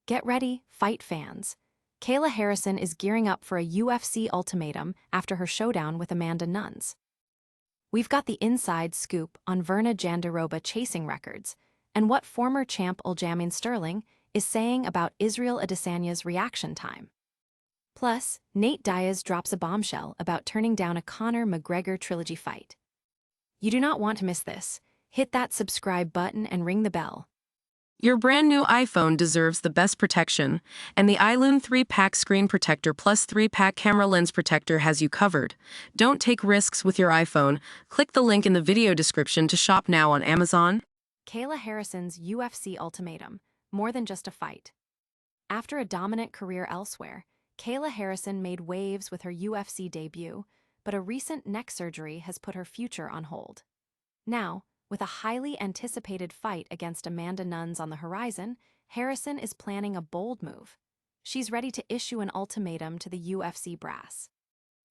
Get ready, fight fans. Kayla Harrison is gearing up for a UFC Ultimatum after her showdown with Amanda Nunes. We've got the inside scoop on Virna Jandiroba chasing records and what former champ Aljamain Sterling is saying about Israel Adesanya's reaction time. Plus, Diaz drops a bombshell about turning down a Conor McGregor Trilogy fight. You do not want to miss this. Hit that subscribe button and ring the bell. Your brand new iPhone deserves the best protection, and the iLume 3-pack screen protector plus 3-pack camera lens protector has you covered. Don't take risks with your iPhone. Click the link in the video description to shop now on Amazon. Kayla Harrison's UFC Ultimatum, more than just a fight. After a dominant career elsewhere, Kayla Harrison made waves with her UFC debut, but a recent neck surgery has put her future on hold. Now, with a highly anticipated fight against Amanda Nunes on the horizon, Harrison is planning a bold move. She's ready to issue an ultimatum to the UFC brass.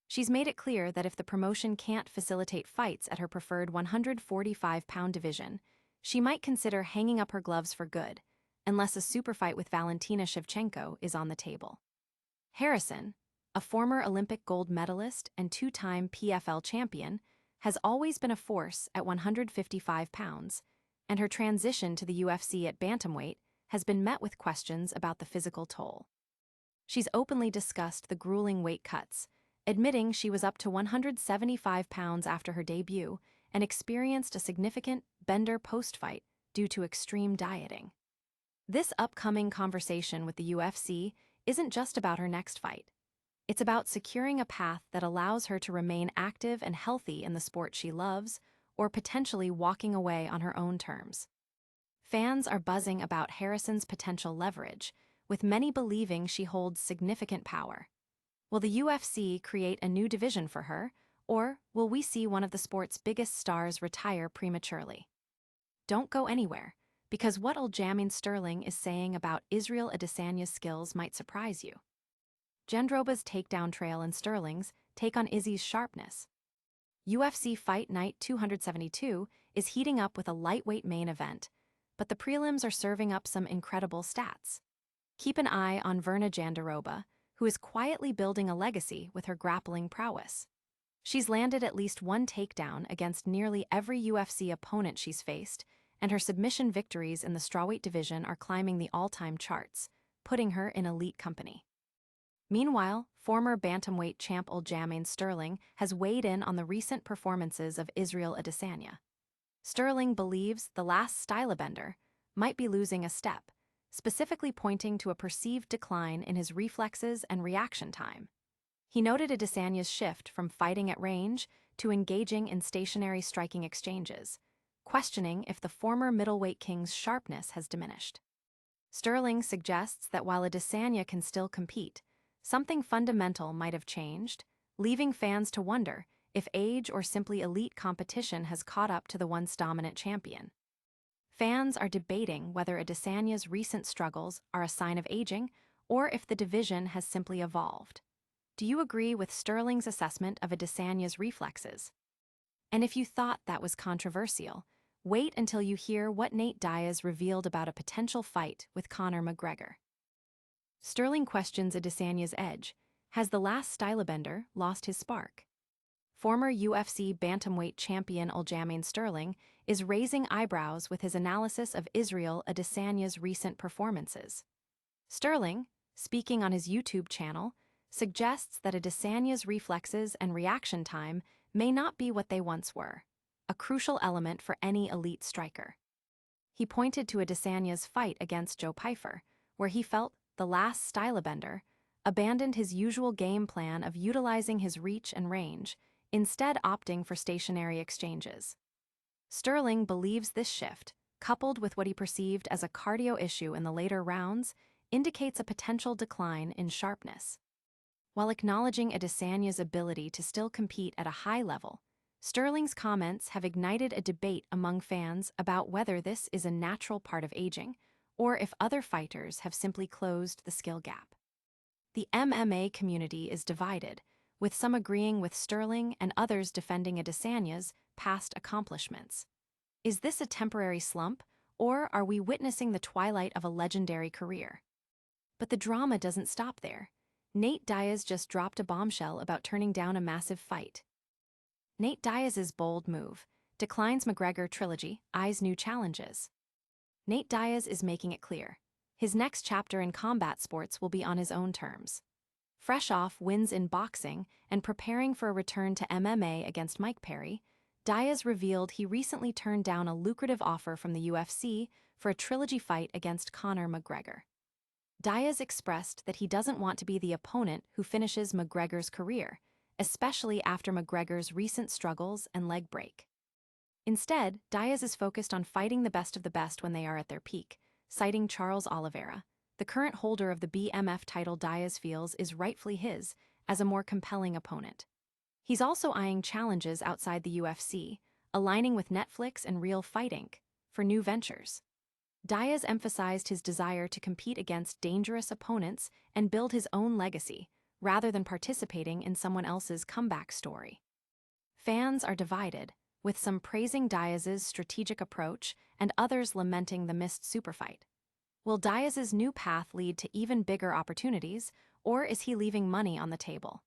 She's made it clear that if the promotion can't facilitate fights at her preferred 145-pound division, she might consider hanging up her gloves for good, unless a super fight with Valentina Shevchenko is on the table. Harrison, a former Olympic gold medalist and two-time PFL champion, has always been a force at 155 pounds, and her transition to the UFC at bantamweight has been met with questions about the physical toll. She's openly discussed the grueling weight cuts, admitting she was up to 175 pounds after her debut and experienced a significant bender post-fight due to extreme dieting. This upcoming conversation with the UFC isn't just about her next fight. It's about securing a path that allows her to remain active and healthy in the sport she loves, or potentially walking away on her own terms. Fans are buzzing about Harrison's potential leverage, with many believing she holds significant power. Will the UFC create a new division for her, or will we see one of the sport's biggest stars retire prematurely? Don't go anywhere, because what Aljamain Sterling is saying about Israel Adesanya's skills might surprise you. Jandiroba's takedown trail and Sterling's take on Izzy's sharpness. UFC Fight Night 272 is heating up with a lightweight main event, but the prelims are serving up some incredible stats. Keep an eye on Virna Jandiroba, who is quietly building a legacy with her grappling prowess. She's landed at least one takedown against nearly every UFC opponent she's faced, and her submission victories in the strawweight division are climbing the all-time charts, putting her in elite company. Meanwhile, former bantamweight champ Aljamain Sterling has weighed in on the recent performances of Israel Adesanya. Sterling believes the last stylebender might be losing a step, specifically pointing to a perceived decline in his reflexes and reaction time. He noted Adesanya's shift from fighting at range to engaging in stationary striking exchanges, questioning if the former middleweight king's sharpness has diminished. Sterling suggests that while Adesanya can still compete, something fundamental might have changed, leaving fans to wonder if age or simply elite competition has caught up to the once dominant champion. Fans are debating whether Adesanya's recent struggles are a sign of aging or if the division has simply evolved. Do you agree with Sterling's assessment of Adesanya's reflexes? And if you thought that was controversial, wait until you hear what Diaz revealed about a potential fight with Conor McGregor. Sterling questions Adesanya's edge. Has the last stylebender lost his spark? Former UFC bantamweight champion Aljamain Sterling is raising eyebrows with his analysis of Israel Adesanya's recent performances. Sterling, speaking on his YouTube channel, suggests that Adesanya's reflexes and reaction time may not be what they once were, a crucial element for any elite striker. He pointed to Adesanya's fight against Joe Pyfer, where he felt the last stylebender abandoned his usual game plan of utilizing his reach and range, instead opting for stationary exchanges. Sterling believes this shift, coupled with what he perceived as a cardio issue in the later rounds, indicates a potential decline in sharpness. While acknowledging Adesanya's ability to still compete at a high level, Sterling's comments have ignited a debate among fans about whether this is a natural part of aging, or if other fighters have simply closed the skill gap. The MMA community is divided, with some agreeing with Sterling and others defending Adesanya's past accomplishments. Is this a temporary slump, or are we witnessing the twilight of a legendary career? But the drama doesn't stop there. Nate Diaz just dropped a bombshell about turning down a massive fight. Nate Diaz's bold move declines McGregor Trilogy, eyes new challenges. Nate Diaz is making it clear. His next chapter in combat sports will be on his own terms. Fresh off wins in boxing and preparing for a return to MMA against Mike Perry, Diaz revealed he recently turned down a lucrative offer from the UFC for a trilogy fight against Conor McGregor. Diaz expressed that he doesn't want to be the opponent who finishes McGregor's career, especially after McGregor's recent struggles and leg break. Instead, Diaz is focused on fighting the best of the best when they are at their peak, citing Charles Oliveira, the current holder of the BMF title Diaz feels is rightfully his, as a more compelling opponent. He's also eyeing challenges outside the UFC, aligning with Netflix and Real Fight Inc. for new ventures. Diaz emphasized his desire to compete against dangerous opponents and build his own legacy, rather than participating in someone else's comeback story. Fans are divided, with some praising Diaz's strategic approach and others lamenting the missed superfight. Will Diaz's new path lead to even bigger opportunities, or is he leaving money on the table?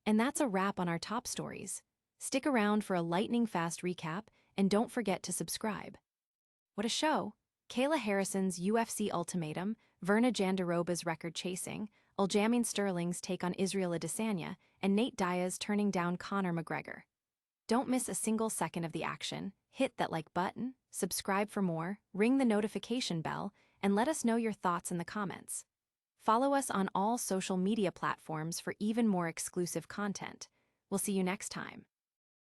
And that's a wrap on our top stories. Stick around for a lightning-fast recap, and don't forget to subscribe. What a show! Kayla Harrison's UFC Ultimatum, Virna Jandiroba's record-chasing, Aljamain Sterling's take on Israel Adesanya, and Nate Diaz turning down Conor McGregor. Don't miss a single second of the action. Hit that like button, subscribe for more, ring the notification bell, and let us know your thoughts in the comments. Follow us on all social media platforms for even more exclusive content. We'll see you next time.